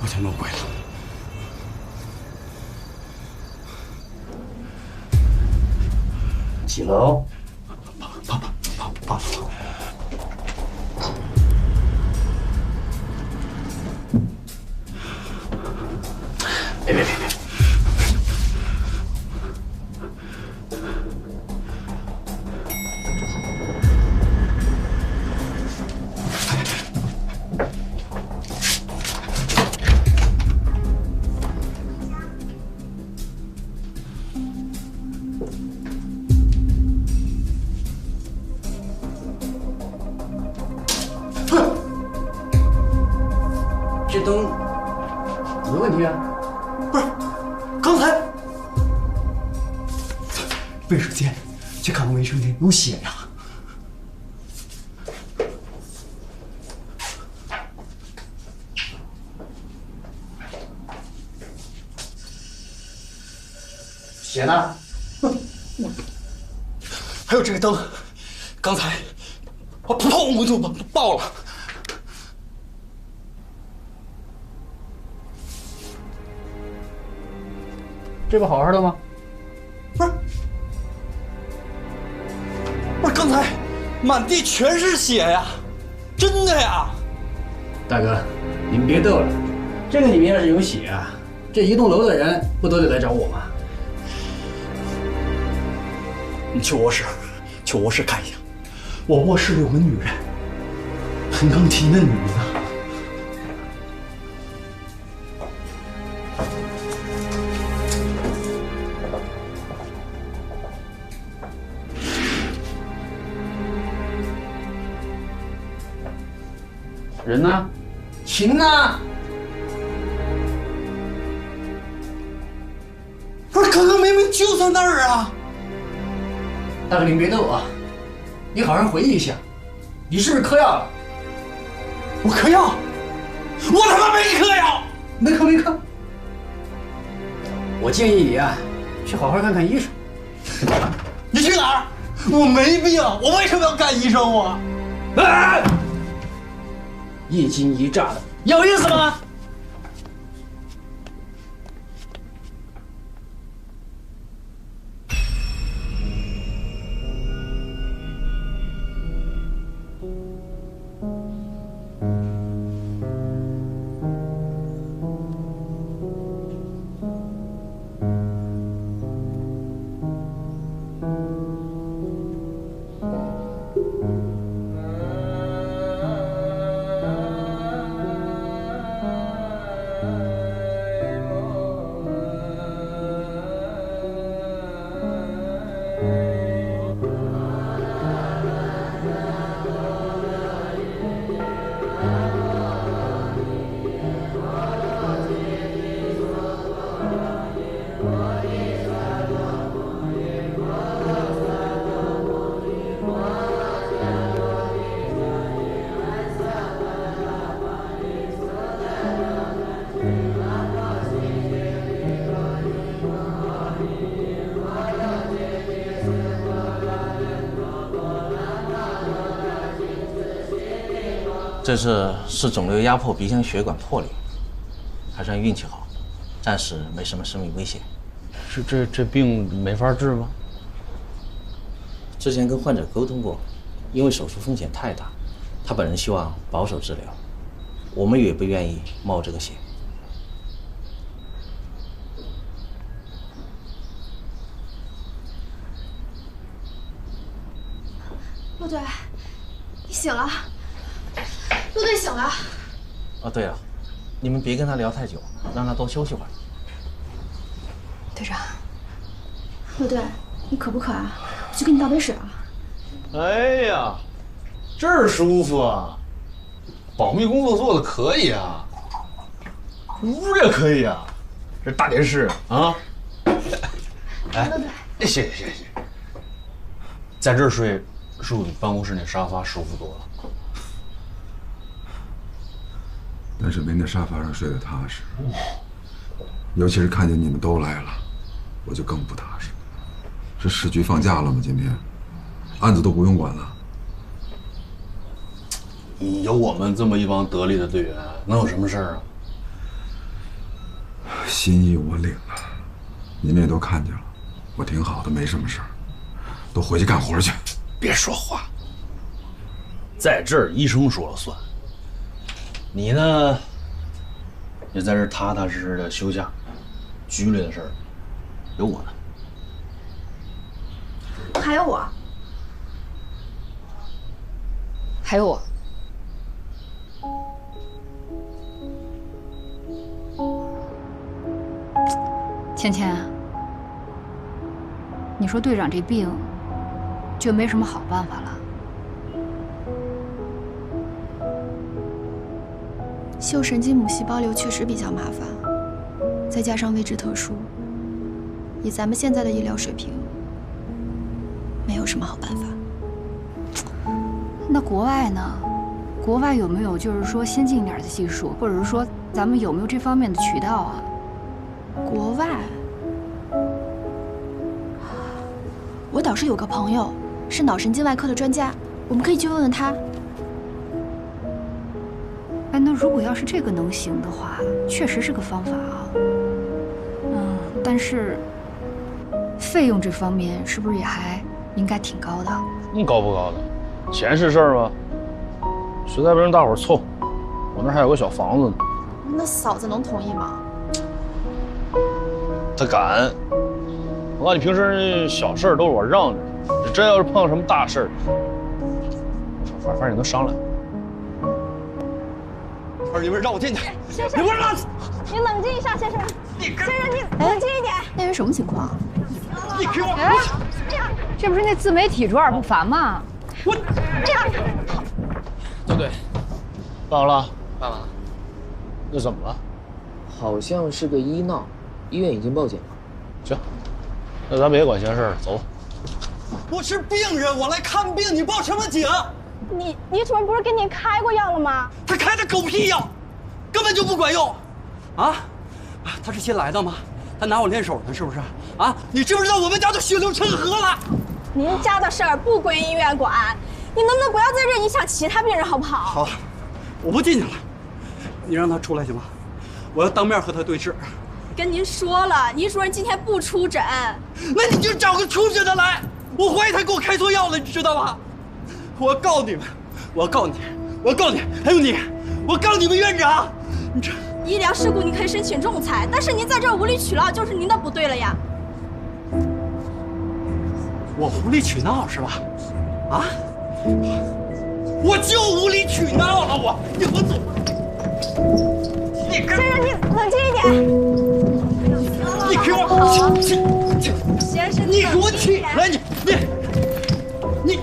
我就弄鬼了。几楼？八楼。别！这灯有没有问题啊？不是，刚才卫生间去看看卫生间有血呀。血呢？还有这个灯，刚才我砰就爆了。这不好好的吗？不是，刚才满地全是血呀，真的呀！大哥，你们别逗了，这个里面要是有血啊，这一栋楼的人不都得来找我吗？你去卧室看一下，我卧室里有个女人，很刚提嫩女的。人呢？琴呢？不是，刚刚明明就在那儿啊！大哥，您别逗啊，你好好回忆一下，你是不是嗑药了？我嗑药？我他妈没嗑药！没嗑。我建议你啊，去好好看看医生。你去哪儿？我没病，我为什么要干医生我？哎！一惊一乍的，有意思吗？这次是肿瘤压迫鼻腔血管破裂，还算运气好，暂时没什么生命危险。这病没法治吗？之前跟患者沟通过，因为手术风险太大，他本人希望保守治疗，我们也不愿意冒这个险。陆队，你醒了。陆队醒了。哦，对了，你们别跟他聊太久，让他多休息会儿。队长，陆队，你渴不渴啊？我去给你倒杯水啊。哎呀，这儿舒服啊！保密工作做的可以啊，屋也可以啊，这大电视啊。哎，陆队，谢谢。在这儿睡，是不是比办公室那沙发舒服多了？但是没那沙发上睡得踏实，尤其是看见你们都来了，我就更不踏实。是市局放假了吗？今天案子都不用管了。有我们这么一帮得力的队员，能有什么事儿啊？心意我领了，你们也都看见了，我挺好的，没什么事儿，都回去干活去。别说话，在这儿医生说了算。你呢，也在这儿踏踏实实的休假，局里的事儿有我呢。还有我，还有我。芊芊，你说队长这病就没什么好办法了？嗅神经母细胞瘤确实比较麻烦，再加上位置特殊，以咱们现在的医疗水平，没有什么好办法。那国外呢？国外有没有就是说先进一点的技术，或者是说咱们有没有这方面的渠道啊？国外，我倒是有个朋友是脑神经外科的专家，我们可以去问问他。哎，那如果要是这个能行的话，确实是个方法啊。但是费用这方面是不是也还应该挺高的？高不高的？钱是事儿吗？实在不行大伙儿凑，我那儿还有个小房子呢。那嫂子能同意吗？他敢。我告诉你，平时小事儿都是我让着，这真要是碰上什么大事儿，反正你能商量。二你们让我进去！先生，你给我拉！你冷静一下，先生。先生，你冷静一点。那人什么情况？你给我！这不是那自媒体卓尔不凡吗？我对对，办完了？办完了。那怎么了？好像是个医闹，医院已经报警了。行，那咱别管闲事了，走吧。我是病人，我来看病，你报什么警？你主任不是给你开过药了吗？他开的狗屁药，根本就不管用。啊？他是新来的吗？他拿我练手呢，是不是？啊？你知不知道我们家都血流成河了？您家的事儿不归医院管，你能不能不要在这儿影响其他病人，好不好？好，我不进去了，你让他出来行吗？我要当面和他对质。跟您说了，倪主任今天不出诊。那你就找个出诊的来，我怀疑他给我开错药了，你知道吗？我要告你们，我要告你，我要告你，还有你，我告你们院长！你这医疗事故您可以申请仲裁，但是您在这儿无理取闹就是您的不对了呀。我无理取闹是吧？啊？我就无理取闹了，你给我走！你先生，你冷静一点。你给我先生，你给我起来！你。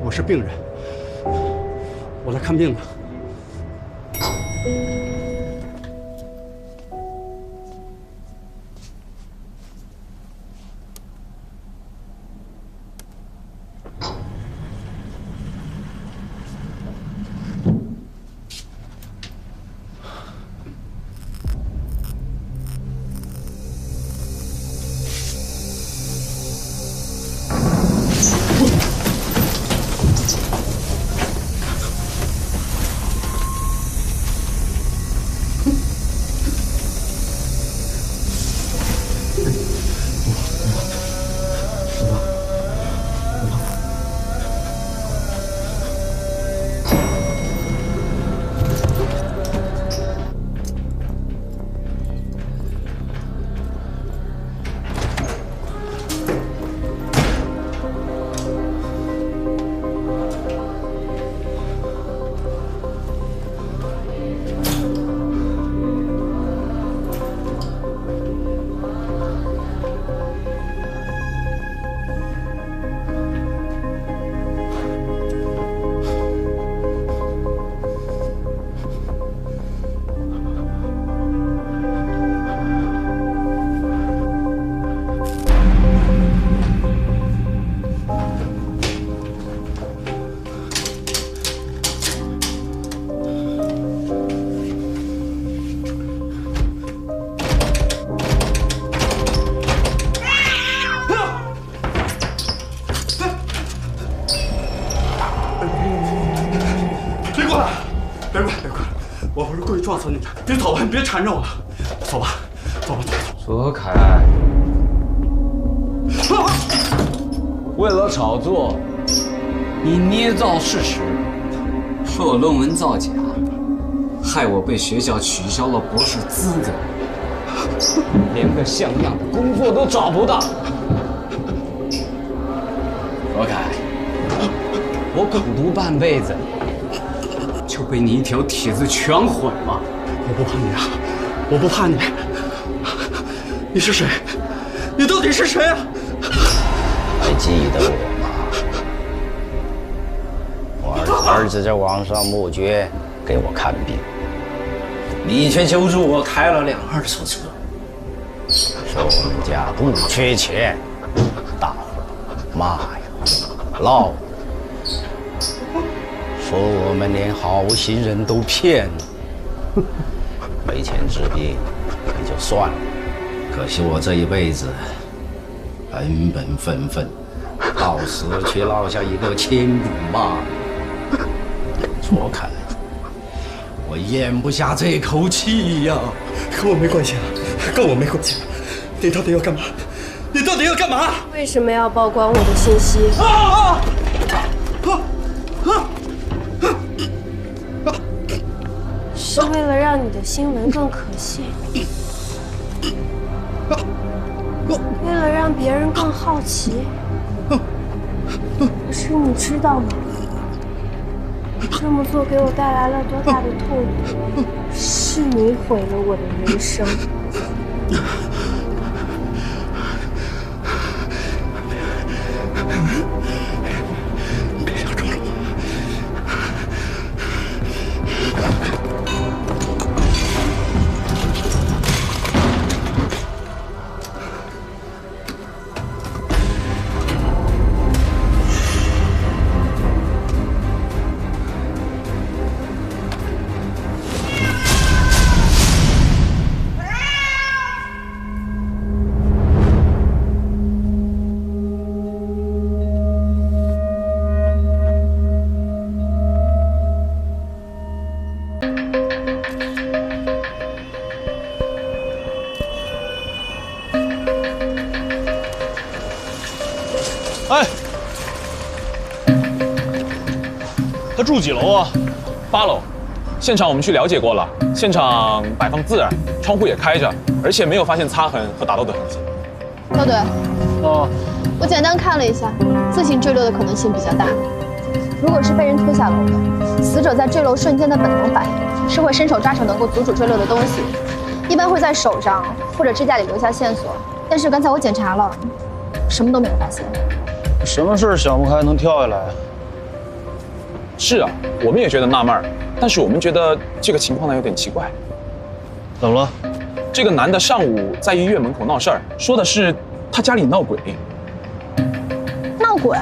我是病人，我来看病的。撞死你！你走吧，你别缠着我了，走吧，走吧，走吧。左凯，为了炒作，你捏造事实，说我论文造假，害我被学校取消了博士资格，连个像样的工作都找不到。左凯，我苦读半辈子，就被你一条帖子全毁了。我不怕你啊，我不怕你。你是谁？你到底是谁啊？还记得我吗？我儿子在网上募捐给我看病，你却求助我开了辆二手车，说我们家不缺钱，大伙骂呀闹，说我们连好心人都骗了，没钱治病也就算了，可惜我这一辈子本本分分，到死却落下一个千古骂名。左凯，我咽不下这口气呀！跟我没关系啊，跟我没关系。你到底要干嘛？你到底要干嘛？为什么要曝光我的信息？是为了让你的新闻更可信，为了让别人更好奇。可是你知道吗？这么做给我带来了多大的痛苦？是你毁了我的人生。别想抓住我！哎，他住几楼啊？8楼。现场我们去了解过了，现场摆放自然，窗户也开着，而且没有发现擦痕和打斗的痕迹。赵队，哦，我简单看了一下，自行坠落的可能性比较大。如果是被人推下楼的，死者在坠楼瞬间的本能反应是会伸手抓住能够阻止坠落的东西，一般会在手上或者指甲里留下线索。但是刚才我检查了，什么都没有发现。什么事想不开能跳下来？是啊，我们也觉得纳闷儿，但是我们觉得这个情况呢有点奇怪。怎么了？这个男的上午在医院门口闹事儿，说的是他家里闹鬼。闹鬼？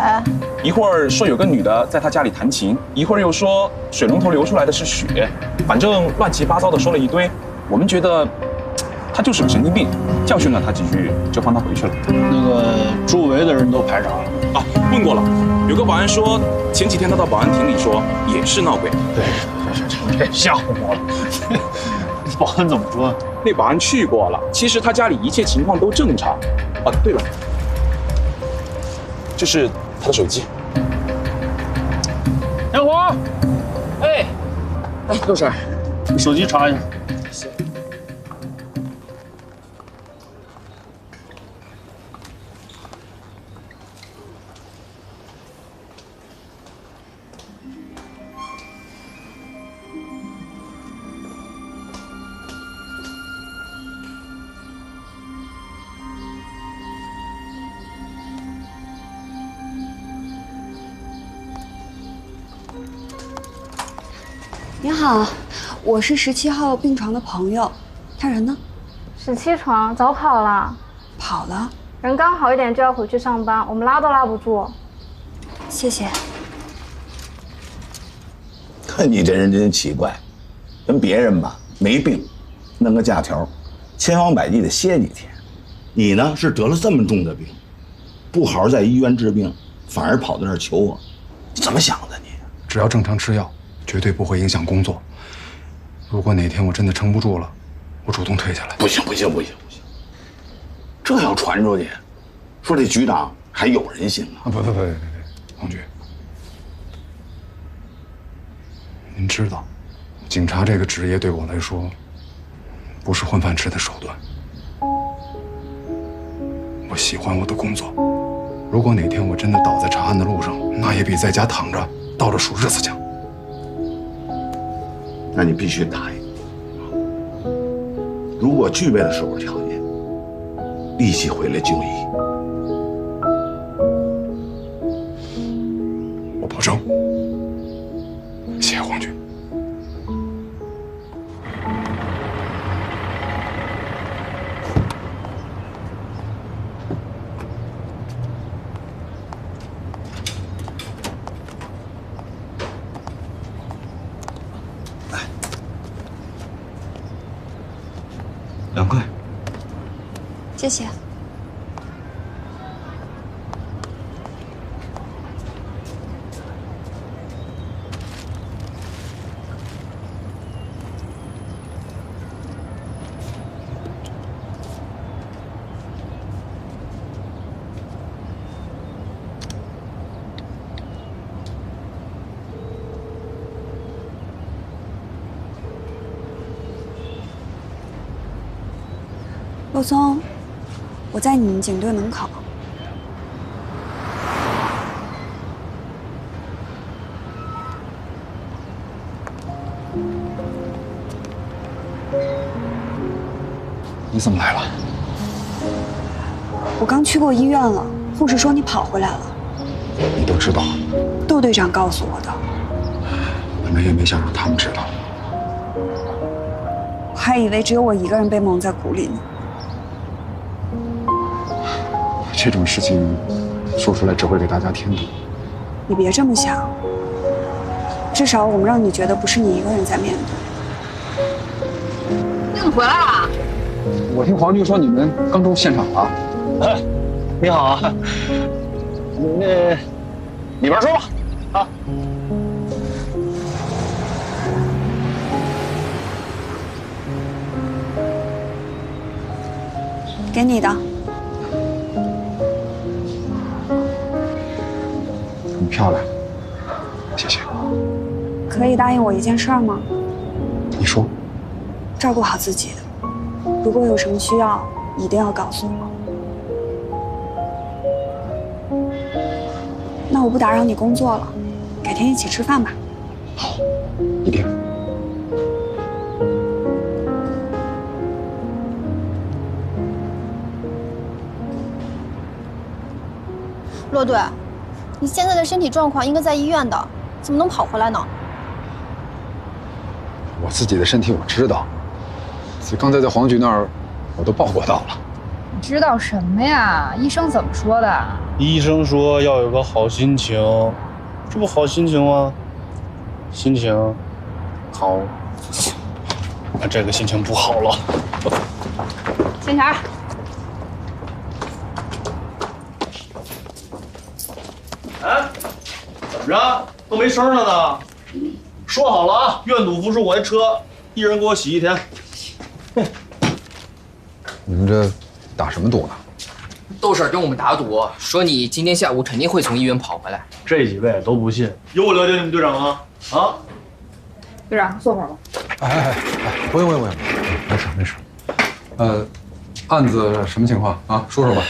一会儿说有个女的在他家里弹琴，一会儿又说水龙头流出来的是血，反正乱七八糟的说了一堆。我们觉得他就是个神经病，教训了他几句就放他回去了。那个周围的人都排查了啊，问过了。有个保安说，前几天他到保安亭里说也是闹鬼。对，别吓唬我了。保安怎么说？那保安去过了，其实他家里一切情况都正常。啊，对了，这是他的手机。天华，哎，陆婶，你手机查一下。您好，我是17号病床的朋友，他人呢？17床早跑了。跑了？人刚好一点就要回去上班，我们拉都拉不住。谢谢。看你这人真奇怪，跟别人吧没病，弄个假条，千方百计的歇几天。你呢是得了这么重的病，不好好在医院治病，反而跑到这儿求我，怎么想的你？只要正常吃药，绝对不会影响工作。如果哪天我真的撑不住了，我主动退下来。不行，这要传出去，说这局长还有人性啊！不，黄局，您知道，警察这个职业对我来说，不是混饭吃的手段。我喜欢我的工作，如果哪天我真的倒在查案的路上，那也比在家躺着倒着数日子强。那你必须答应，如果具备了所有条件，立即回来就医。我保证。谢谢黄局。2块，谢谢。陆松，我在你们警队门口。你怎么来了？我刚去过医院了，护士说你跑回来了。你都知道？窦队长告诉我的。本来也没想让他们知道。我还以为只有我一个人被蒙在鼓里呢。这种事情说出来只会给大家添堵。你别这么想，至少我们让你觉得不是你一个人在面对。你怎么回来了？我听黄局说你们刚到现场了。哎，你好啊。那里边说吧，啊。给你的。很漂亮，谢谢。可以答应我一件事吗？你说。照顾好自己的，如果有什么需要，一定要告诉我。那我不打扰你工作了，改天一起吃饭吧。好，一定。骆队，你现在的身体状况应该在医院的，怎么能跑回来呢？我自己的身体我知道，所以刚才在黄局那儿，我都报过到了。你知道什么呀？医生怎么说的？医生说要有个好心情，这不好心情吗？心情好，那这个心情不好了。仙霞。哎，怎么着？都没声了呢？说好了啊，愿赌服输我那车，一人给我洗1天。你们这打什么赌呢？窦婶跟我们打赌，说你今天下午肯定会从医院跑回来。这几位都不信，有我了解你们队长吗？啊，队长，坐会儿吧。哎，不用，没事。案子什么情况啊？说说吧。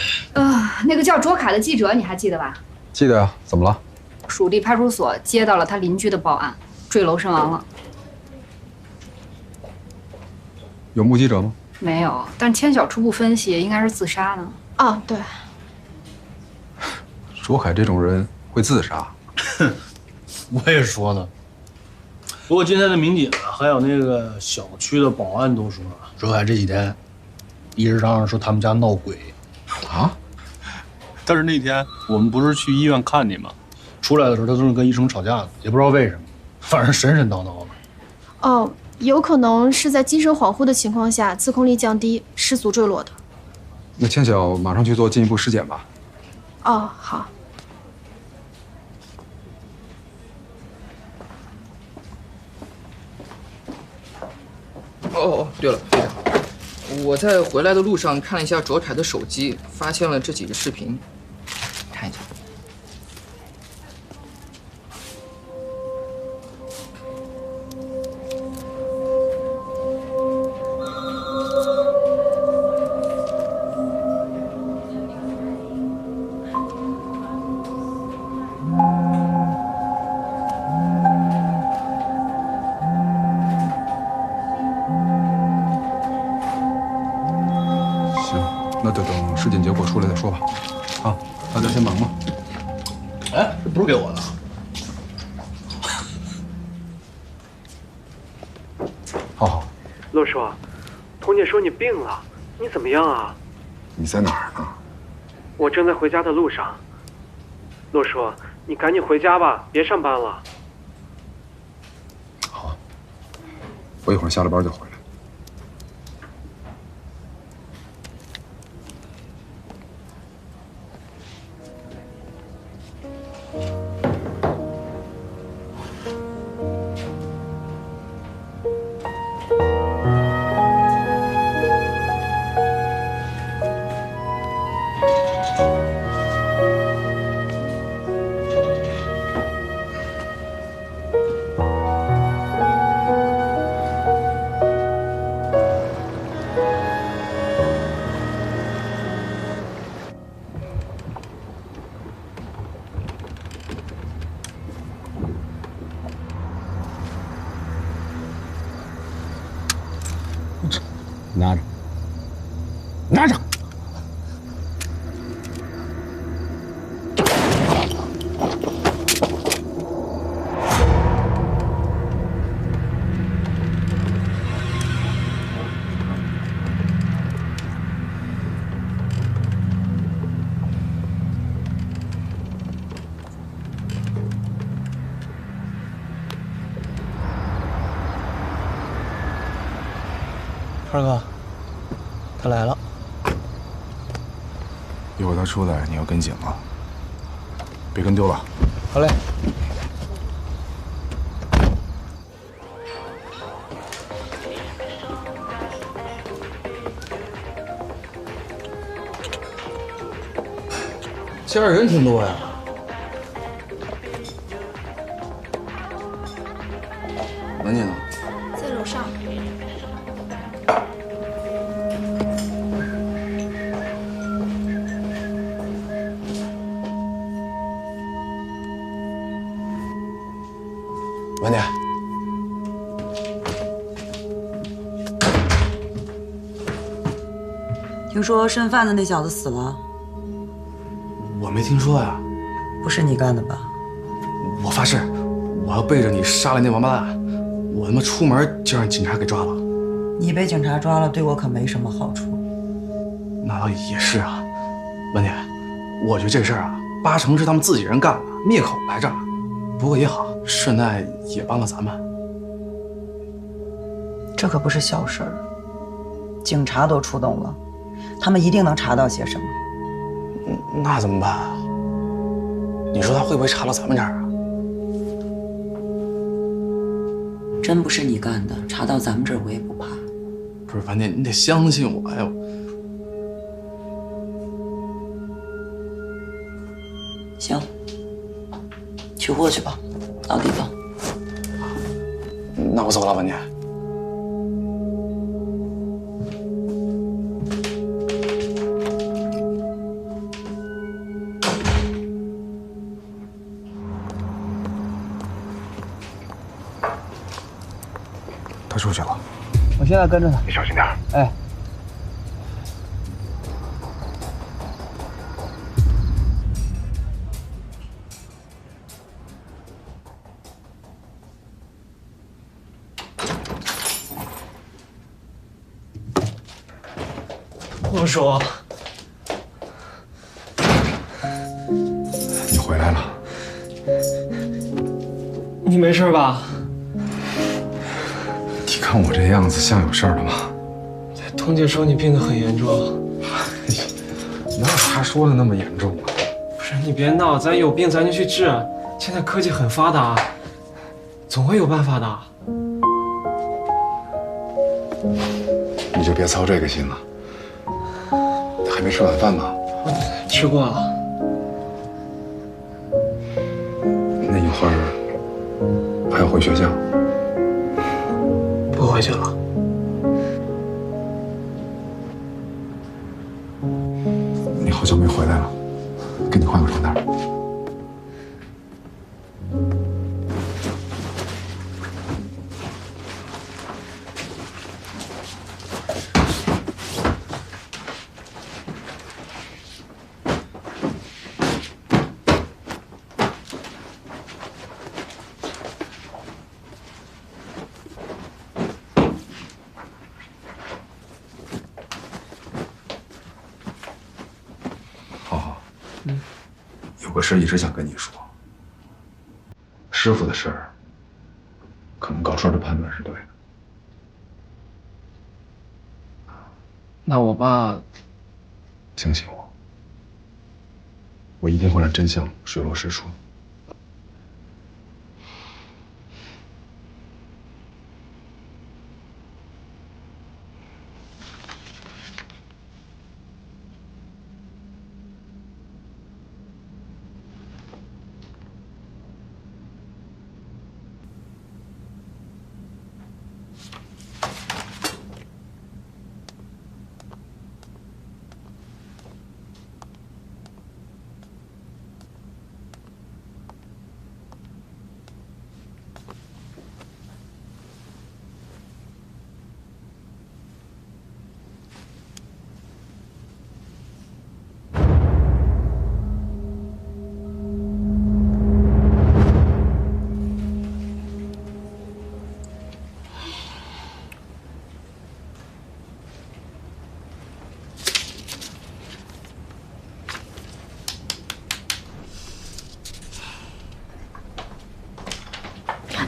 那个叫卓凯的记者你还记得吧？记得呀，怎么了？属地派出所接到了他邻居的报案，坠楼身亡了。有目击者吗？没有，但千晓初步分析应该是自杀呢。啊，对。卓凯这种人会自杀？我也说呢。不过今天的民警还有那个小区的保安都说，卓凯这几天一直嚷嚷说他们家闹鬼。啊？但是那天我们不是去医院看你吗？出来的时候他总是跟医生吵架的，也不知道为什么，反正神叨叨的。哦，有可能是在精神恍惚的情况下，自控力降低，失足坠落的。那千晓马上去做进一步尸检吧。哦，好。哦，对了，队长，我在回来的路上看了一下卓凯的手机，发现了这几个视频，看一下。那就等尸检结果出来再说吧。啊，大家先忙吧。哎，这不是给我的。浩浩，陆叔，童姐说你病了，你怎么样啊？你在哪儿呢？我正在回家的路上。陆叔，你赶紧回家吧，别上班了。好，我一会儿下了班就回来。拿着，拿着。二哥，他来了。一会儿他出来，你要跟紧了，别跟丢了。好嘞。今儿人挺多呀。文姐呢？在楼上。文姐，听说渗贩子那小子死了？我没听说呀。不是你干的吧？我发誓，我要背着你杀了那王八蛋，我他妈出门就让警察给抓了。你被警察抓了，对我可没什么好处。那倒也是啊，文姐，我觉得这事儿啊，80%是他们自己人干的，灭口来着。不过也好，顺带也帮了咱们。这可不是小事儿，警察都出动了，他们一定能查到些什么。那怎么办啊？你说他会不会查到咱们这儿啊？真不是你干的，查到咱们这儿我也不怕。不是文姐，你得相信我呀。行，取货去吧，到地方。那我走了，文姐。他出去了。我现在跟着他。你小心点。哎。陆叔，你回来了。你没事吧？你看我这样子像有事儿了吗？童姐说你病得很严重。哪有她说的那么严重啊？不是你别闹，咱有病咱就去治。现在科技很发达，总会有办法的。你就别操这个心了。还没吃晚饭吗？吃过了。那一会儿还要回学校？不回去了。你好久没回来了，给你换个床单。有个事一直想跟你说，师傅的事儿，可能高川的判断是对的。那我爸，相信我，我一定会让真相水落石出。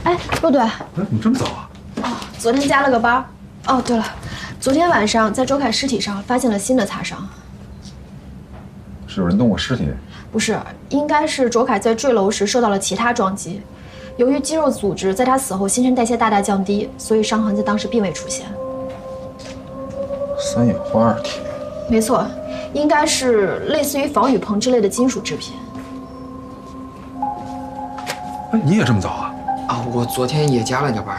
哎，陆队，怎么这么早啊？哦，昨天加了个班。哦，对了，昨天晚上在周凯尸体上发现了新的擦伤。是有人动过尸体？不是，应该是卓凯在坠楼时受到了其他撞击。由于肌肉组织在他死后新陈代谢大大降低，所以伤痕在当时并未出现。三氧化二铁。没错，应该是类似于防雨棚之类的金属制品。哎，你也这么早啊？啊，我昨天也加了点班。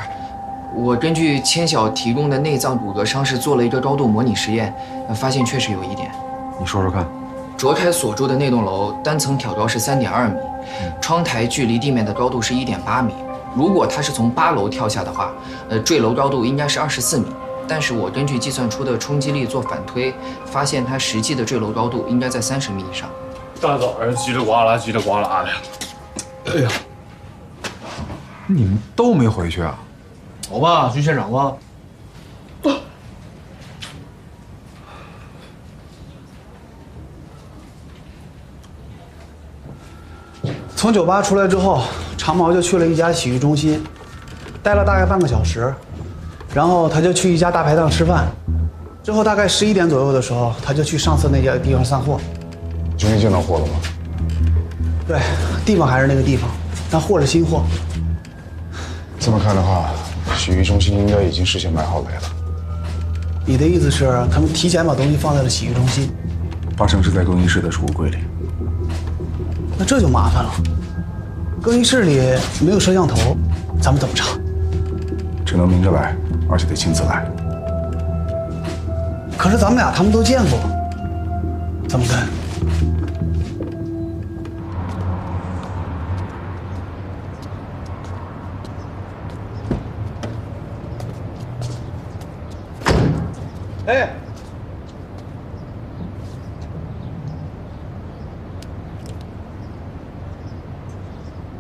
我根据千晓提供的内脏骨骼伤势做了一个高度模拟实验，发现确实有一点。你说说看。卓凯所住的那栋楼单层挑高是3.2米，窗台距离地面的高度是1.8米。如果他是从8楼跳下的话，坠楼高度应该是24米。但是我根据计算出的冲击力做反推，发现他实际的坠楼高度应该在30米以上。大早上叽里呱啦叽里呱啦的。哎呀，你们都没回去啊？走吧，去现场吧。从酒吧出来之后，长毛就去了一家洗浴中心，待了大概半个小时，然后他就去一家大排档吃饭，之后大概11点左右的时候，他就去上次那家地方散货。终于见到货了吗？对，地方还是那个地方，但货是新货。这么看的话，洗浴中心应该已经事先买好雷了。你的意思是，他们提前把东西放在了洗浴中心8成是在更衣室的储物柜里。那这就麻烦了，更衣室里没有摄像头，咱们怎么查？只能明着来，而且得亲自来。可是咱们俩他们都见过，怎么跟？哎，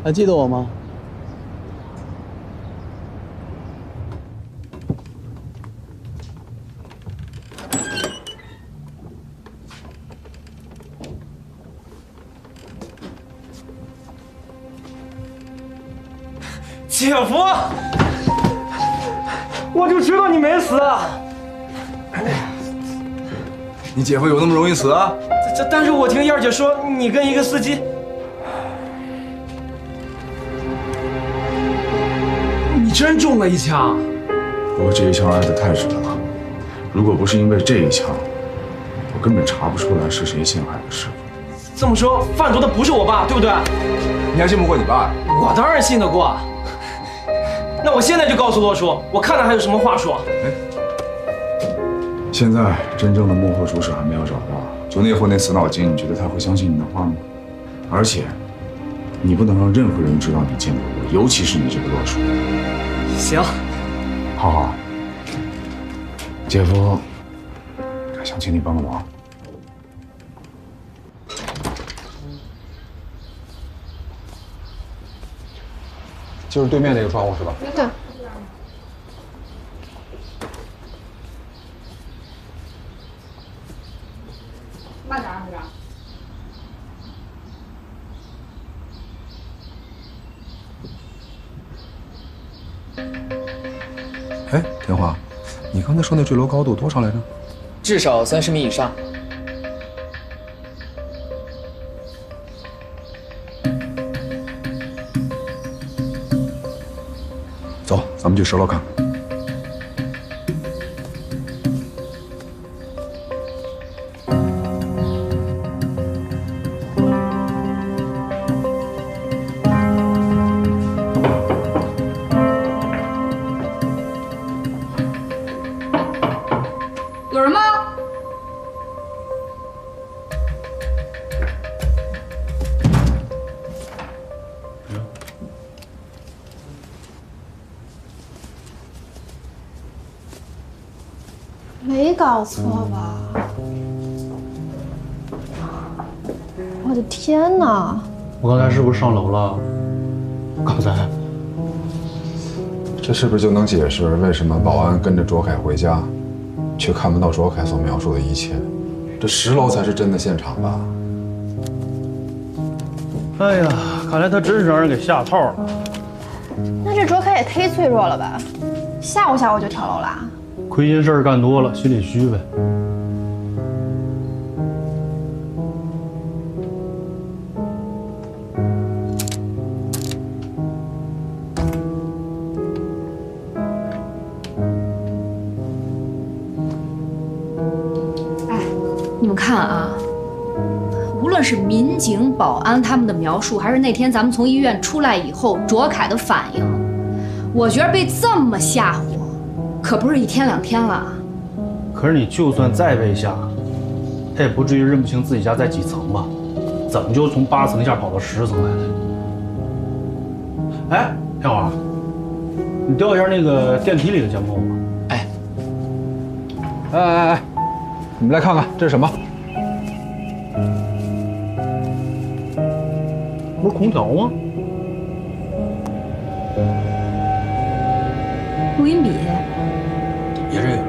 还记得我吗？姐夫，我就知道你没死。你姐夫有那么容易死啊？但是我听燕儿姐说，你跟一个司机，你真中了一枪。不过这一枪挨得太准了，如果不是因为这一枪，我根本查不出来是谁陷害的师傅。这么说，贩毒的不是我爸，对不对？你还信不过你爸？我当然信得过。那我现在就告诉洛叔，我看他还有什么话说。现在真正的幕后主使还没有找到，就那货那死脑筋，你觉得他会相信你的话吗？而且，你不能让任何人知道你见过我，尤其是你这个洛叔。行，浩浩，姐夫想请你帮个忙。就是对面那个窗户是吧？对。慢点，队长。哎，天华，你刚才说那坠楼高度多少来着？至少30米以上。走，咱们去10楼看。有人吗？没搞错吧？我的天哪！我刚才是不是上楼了？刚才，这是不是就能解释为什么保安跟着卓凯回家，却看不到卓凯所描述的一切？这10楼才是真的现场吧？哎呀，看来他真是让人给下套了。那这卓凯也忒脆弱了吧？吓唬吓唬就跳楼啦？亏心事儿干多了，心里虚呗。你们看啊，无论是民警、保安他们的描述，还是那天咱们从医院出来以后卓凯的反应，我觉得被这么吓唬，可不是1天2天了。可是你就算再被吓，他也不至于认不清自己家在几层吧？怎么就从8层一下跑到10层来了？哎，天华，你调一下那个电梯里的监控吧。哎，你们来看看这是什么？不是空调吗？录音笔也是有了。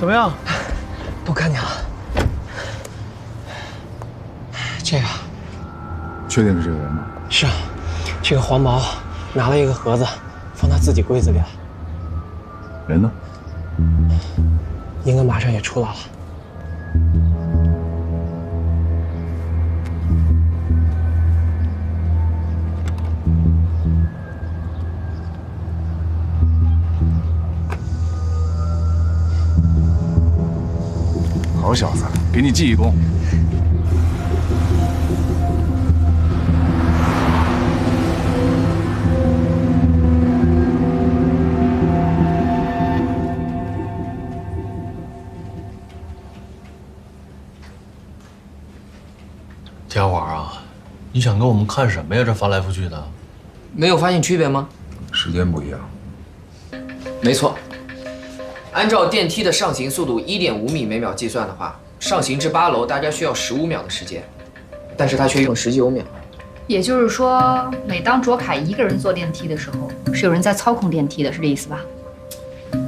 怎么样？都看见了。这个确定是这个人吗？是啊，这个黄毛拿了一个盒子，放他自己柜子里了。人呢？应该马上也出来了。好小子，给你记一功。天华啊，你想给我们看什么呀？这翻来覆去的，没有发现区别吗？时间不一样。没错，按照电梯的上行速度1.5米每秒计算的话，上行至8楼大概需要15秒的时间，但是他却用19秒。也就是说，每当卓凯一个人坐电梯的时候，是有人在操控电梯的，是这意思吧？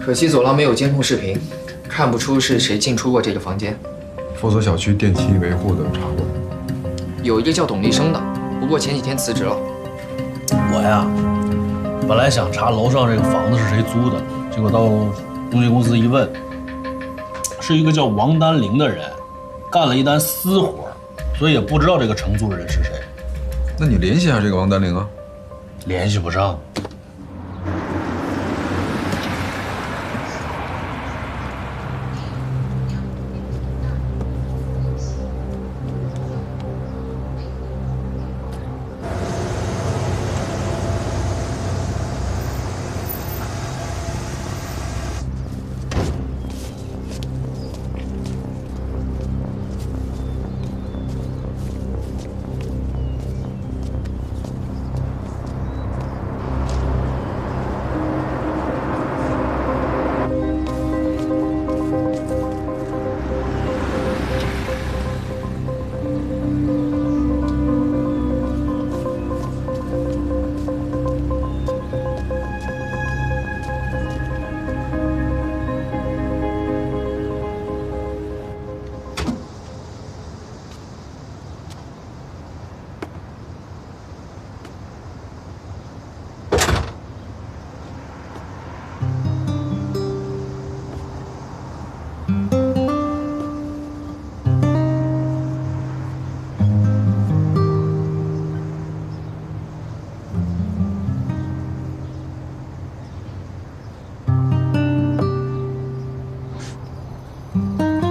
可惜走廊没有监控视频，看不出是谁进出过这个房间。负责小区电梯维护的查过。有一个叫董立生的，不过前几天辞职了。我呀，本来想查楼上这个房子是谁租的，结果到中介公司一问，是一个叫王丹玲的人，干了一单私活，所以也不知道这个承租人是谁。那你联系一下这个王丹玲啊。联系不上。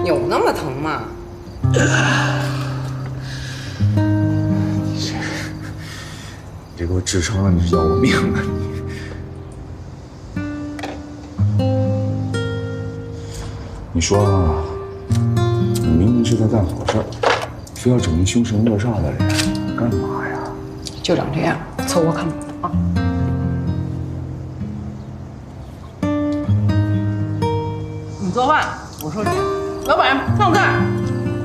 有那么疼吗？你这给我痔疮了，你是要我命啊你！你说啊，你明明是在干好事儿，非要整一凶神恶煞的人，干嘛呀？就长这样，凑合看吧啊！你做饭，我收钱。老板上菜，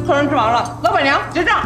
客人吃完了，老板娘结账。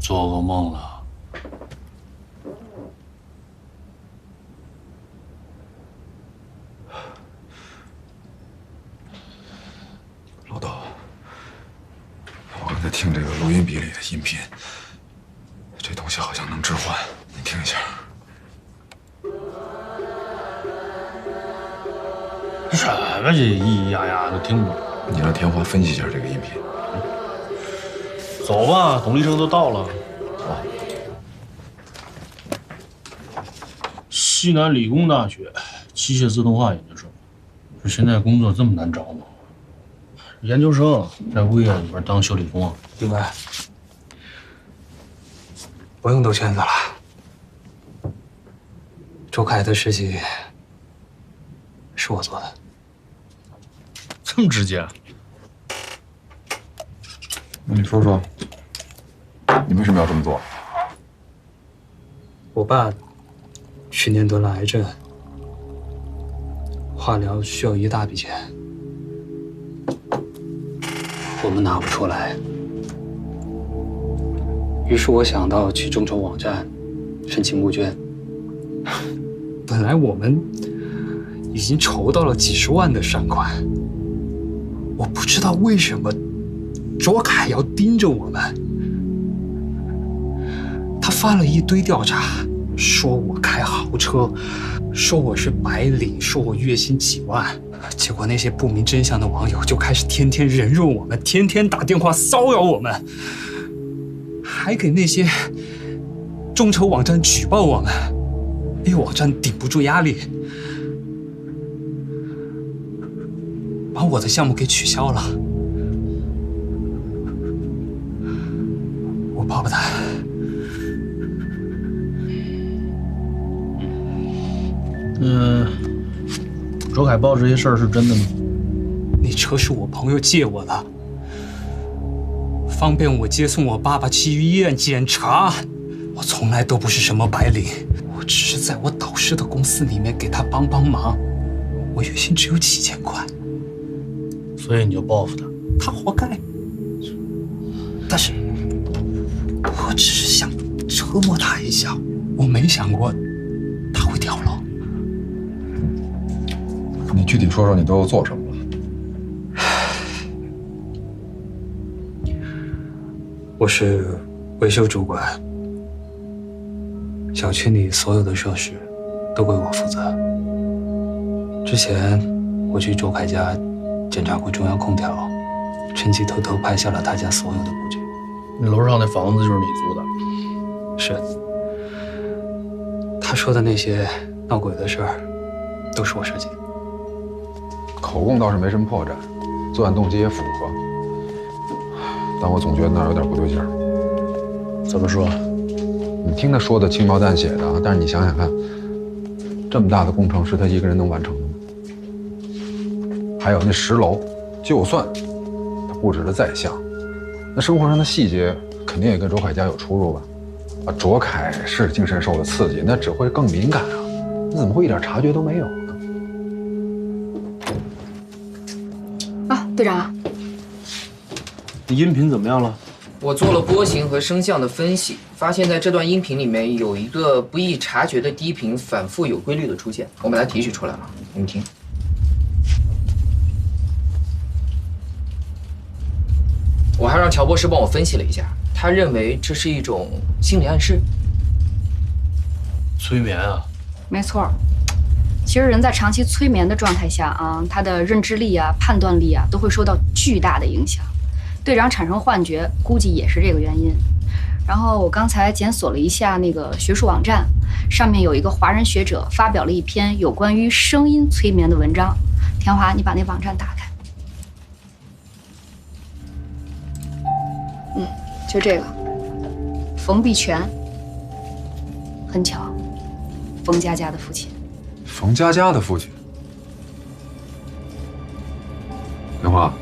做噩梦了。老豆，我刚才听这个录音笔里的音频，这东西好像能置换，你听一下。什么这咿咿呀呀的听不懂？你让田华分析一下这个音频。走吧，董医生都到了。西南理工大学机械自动化研究生，说现在工作这么难找吗？研究生在物业里边当修理工啊。明白。不用兜圈子了。周凯的事情是我做的。这么直接？那你说说，你为什么要这么做？我爸去年得了癌症，化疗需要一大笔钱，我们拿不出来。于是我想到去众筹网站申请募捐。本来我们已经筹到了几十万的善款，我不知道为什么卓凯要盯着我们。他发了一堆调查，说我开豪车，说我是白领，说我月薪几万。结果那些不明真相的网友就开始天天人肉我们，天天打电话骚扰我们，还给那些众筹网站举报我们。那网站顶不住压力，把我的项目给取消了。我保不谈。卓凯报这些事儿是真的吗？那车是我朋友借我的，方便我接送我爸爸去医院检查。我从来都不是什么白领，我只是在我导师的公司里面给他帮忙。我月薪只有几千块，所以你就报复他？他活该。但是，我只是想折磨他一下，我没想过他会跳楼。你具体说说你都做什么了？我是维修主管，小区里所有的设施都归我负责。之前我去周凯家检查过中央空调，趁机偷偷拍下了他家所有的布局。那楼上那房子就是你租的？是。他说的那些闹鬼的事儿，都是我设计的。口供倒是没什么破绽，作案动机也符合，但我总觉得那儿有点不对劲儿。怎么说？你听他说的轻描淡写的，但是你想想看，这么大的工程是他一个人能完成的吗？还有那10楼，就算他布置的再像，那生活上的细节肯定也跟卓凯家有出入吧？啊，卓凯是精神受了刺激，那只会更敏感啊，那怎么会一点察觉都没有呢？啊，队长，你音频怎么样了？我做了波形和声像的分析，发现在这段音频里面有一个不易察觉的低频反复有规律的出现，我把它提取出来了，你们听。我还让乔博士帮我分析了一下，他认为这是一种心理暗示。催眠啊？没错。其实人在长期催眠的状态下啊，他的认知力啊、判断力啊都会受到巨大的影响。队长产生幻觉，估计也是这个原因。然后我刚才检索了一下那个学术网站，上面有一个华人学者发表了一篇有关于声音催眠的文章。田华，你把那网站打开。就这个，冯碧泉。很巧，冯佳佳的父亲。冯佳佳的父亲。莲花，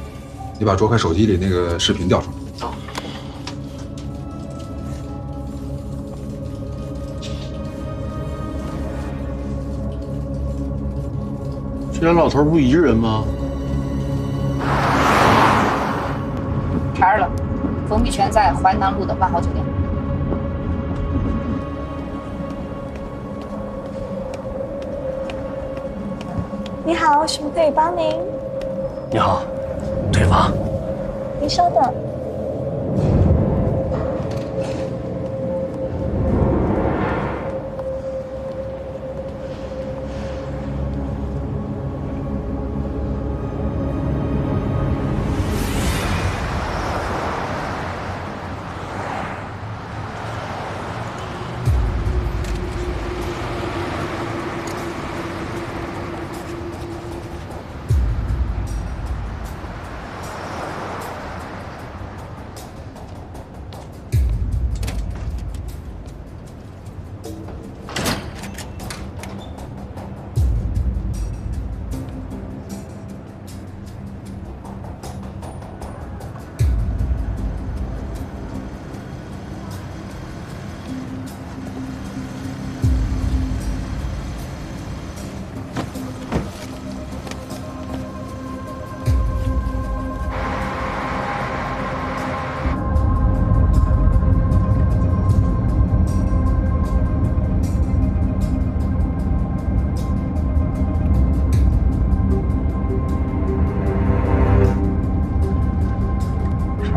你把卓凯手机里那个视频调出来。这俩老头不一人吗？查着了，冯碧泉在淮南路的万豪酒店。你好，有什么可以帮您？你好，对方。您稍等。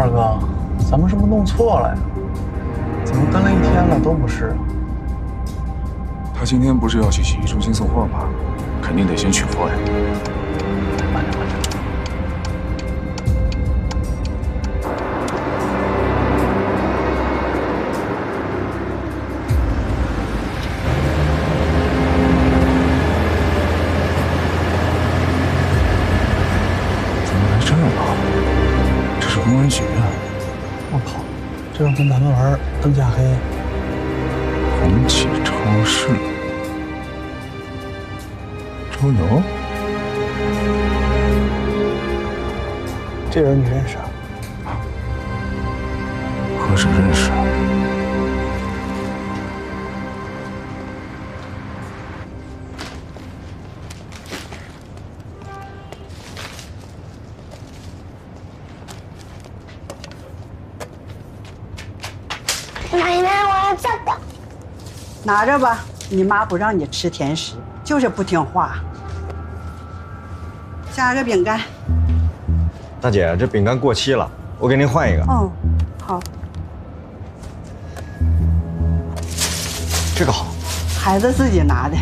二哥，咱们是不是弄错了呀？怎么跟了一天了都不是？他今天不是要去洗浴中心送货吗？肯定得先取货呀。怎么来这儿了？这是公安局啊！我靠，这要跟咱们玩灯下黑。红旗超市，周游。这人你认识啊？何止认识啊？奶奶，我要这个。拿着吧，你妈不让你吃甜食，就是不听话。加个饼干。大姐，这饼干过期了，我给您换一个。哦，好。这个好。孩子自己拿的，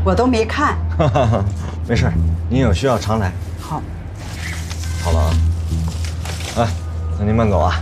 我都没看。哈哈哈，没事，您有需要常来。好。好了啊。哎，那您慢走啊。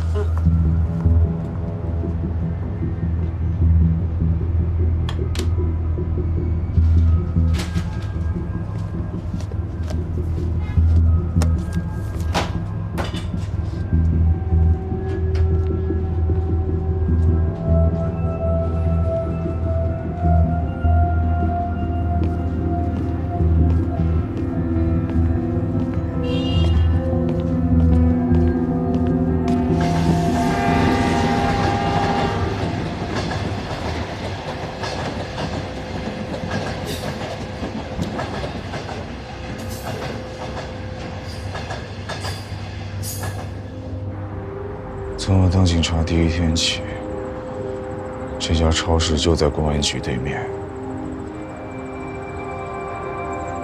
从我当警察第一天起，这家超市就在公安局对面。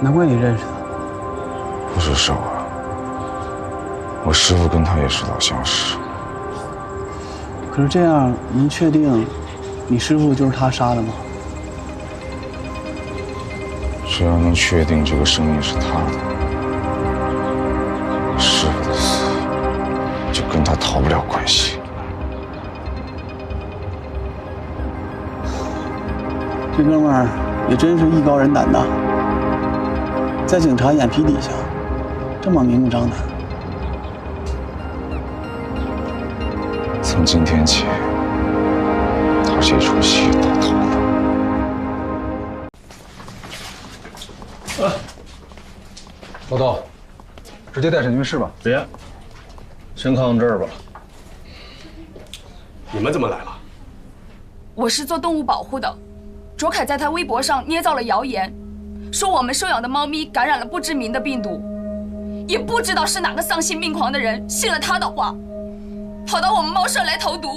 难怪你认识他。不是手啊，我师傅跟他也是老相识。可是这样，您确定你师傅就是他杀的吗？只要能确定这个生命是他的，师傅的死就跟他逃不了关系。这哥们儿也真是艺高人胆大，在警察眼皮底下这么明目张胆。从今天起，他这出戏到头了。老豆，直接带审讯室吧。别，先看看这儿吧。你们怎么来了？我是做动物保护的，卓凯在他微博上捏造了谣言，说我们收养的猫咪感染了不知名的病毒，也不知道是哪个丧心病狂的人信了他的话，跑到我们猫舍来投毒，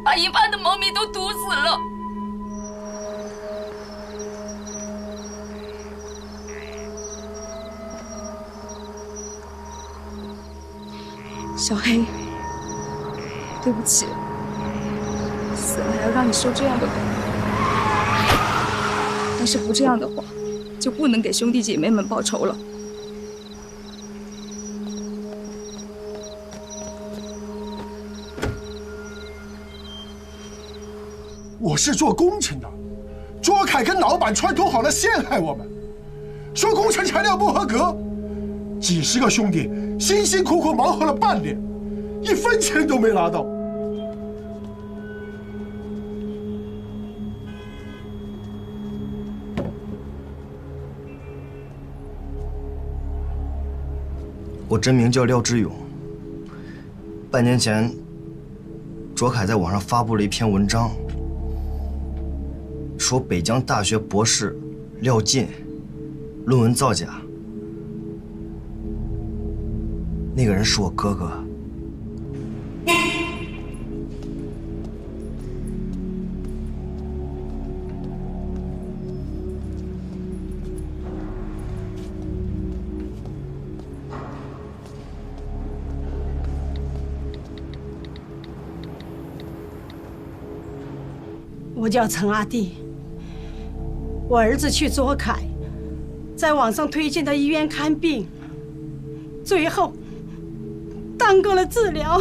把一半的猫咪都毒死了。小黑，对不起，死了还要让你受这样的苦。但是不这样的话，就不能给兄弟姐妹们报仇了。我是做工程的，卓凯跟老板串通好了陷害我们，说工程材料不合格，几十个兄弟辛辛苦苦忙活了半年，1分钱都没拿到。我真名叫廖志勇。半年前，卓凯在网上发布了一篇文章，说北疆大学博士廖进论文造假，那个人是我哥哥。我叫陈阿弟，我儿子去卓凯，在网上推荐的医院看病，最后耽搁了治疗。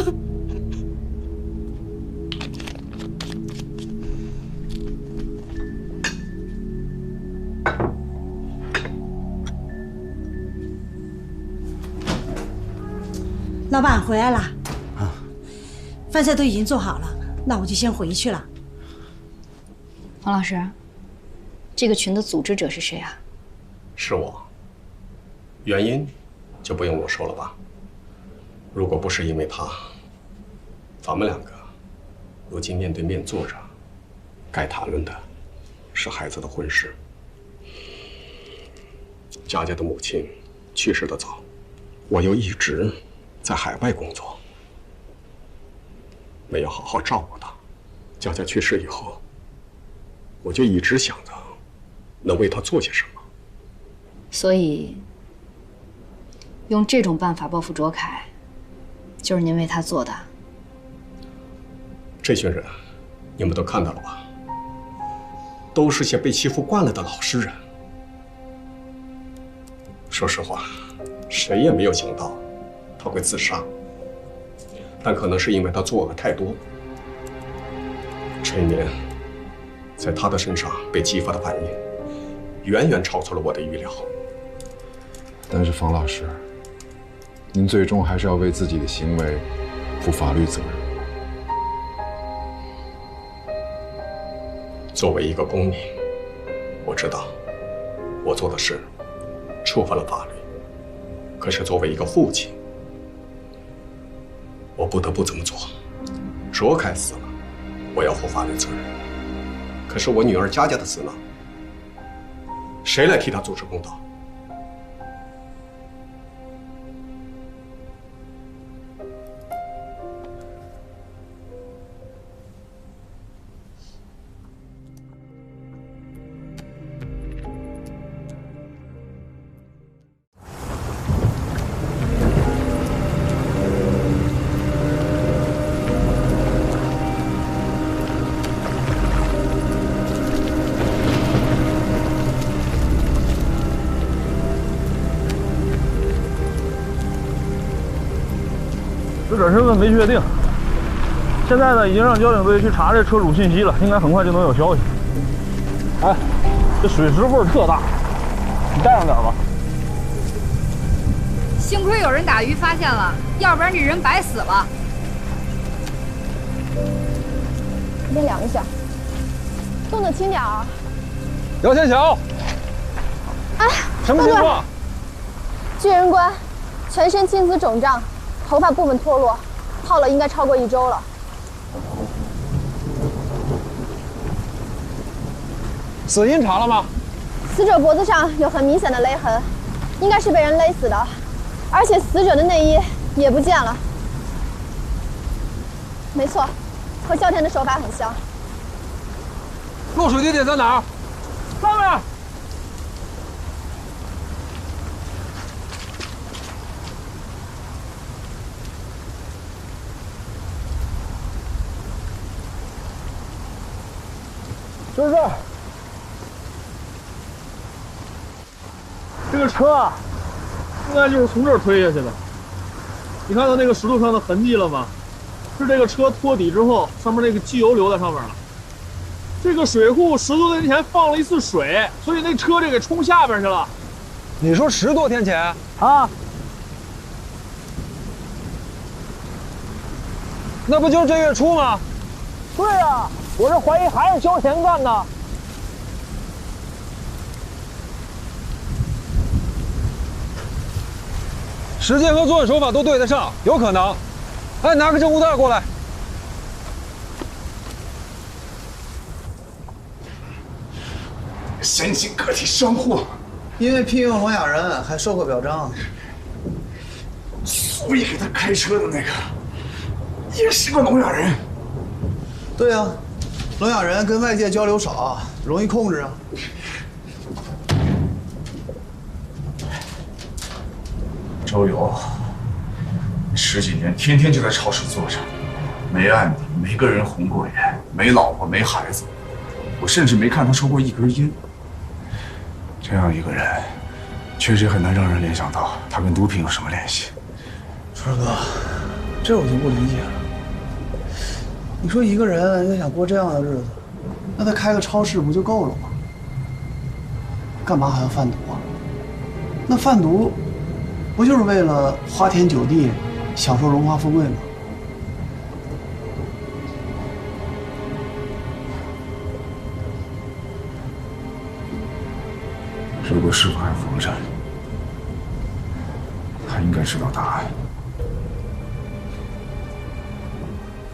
老板回来了，饭菜都已经做好了，那我就先回去了。黄老师，这个群的组织者是谁啊？是我。原因就不用我说了吧。如果不是因为他，咱们两个如今面对面坐着，该谈论的是孩子的婚事。佳佳的母亲去世的早，我又一直在海外工作，没有好好照顾她。佳佳去世以后，我就一直想着能为她做些什么。所以，用这种办法报复卓凯，就是您为他做的。这群人，你们都看到了吧？都是些被欺负惯了的老实人。说实话，谁也没有想到他会自杀，但可能是因为他做的太多，这一年在他的身上被激发的反应，远远超出了我的预料。但是方老师，您最终还是要为自己的行为负法律责任。作为一个公民，我知道我做的事触犯了法律，可是作为一个父亲，我不得不这么做。卓凯死了，我要负法律责任。可是我女儿佳佳的死呢？谁来替她主持公道？死者身份没确定，现在呢已经让交警队去查这车主信息了，应该很快就能有消息。哎，这水石味儿特大，你带上点吧。幸亏有人打鱼发现了，要不然这人白死了。你先量一下，动作轻点啊。姚千晓，哎，什么情况？巨人观，全身青紫肿胀。头发部分脱落，泡了应该超过1周了。死因查了吗？死者脖子上有很明显的勒痕，应该是被人勒死的，而且死者的内衣也不见了。没错，和哮天的手法很像。落水地点在哪儿？上面。就是这儿。这个车啊，应该就是从这儿推下去的。你看到那个石头上的痕迹了吗？是这个车脱底之后，上面那个机油留在上面了。这个水库10多天前放了一次水，所以那车就给冲下边去了。你说10多天前啊？那不就是这月初吗？对呀，我这怀疑还是交钱干的。时间和作案手法都对得上，有可能。哎，拿个证物袋过来。先进个体商户，因为聘用聋哑人还收过表彰，所以给他开车的那个也是个聋哑人。对啊，聋哑人跟外界交流少，容易控制啊。周游10几年，天天就在超市坐着，没案底，没跟人红过眼，没老婆，没孩子，我甚至没看他抽过一根烟。这样一个人，确实很难让人联想到他跟毒品有什么联系。川哥，这我就不理解了。你说一个人要想过这样的日子，那他开个超市不就够了吗？干嘛还要贩毒啊？那贩毒不就是为了花天酒地，享受荣华富贵吗？如果师傅还活着，他应该知道答案。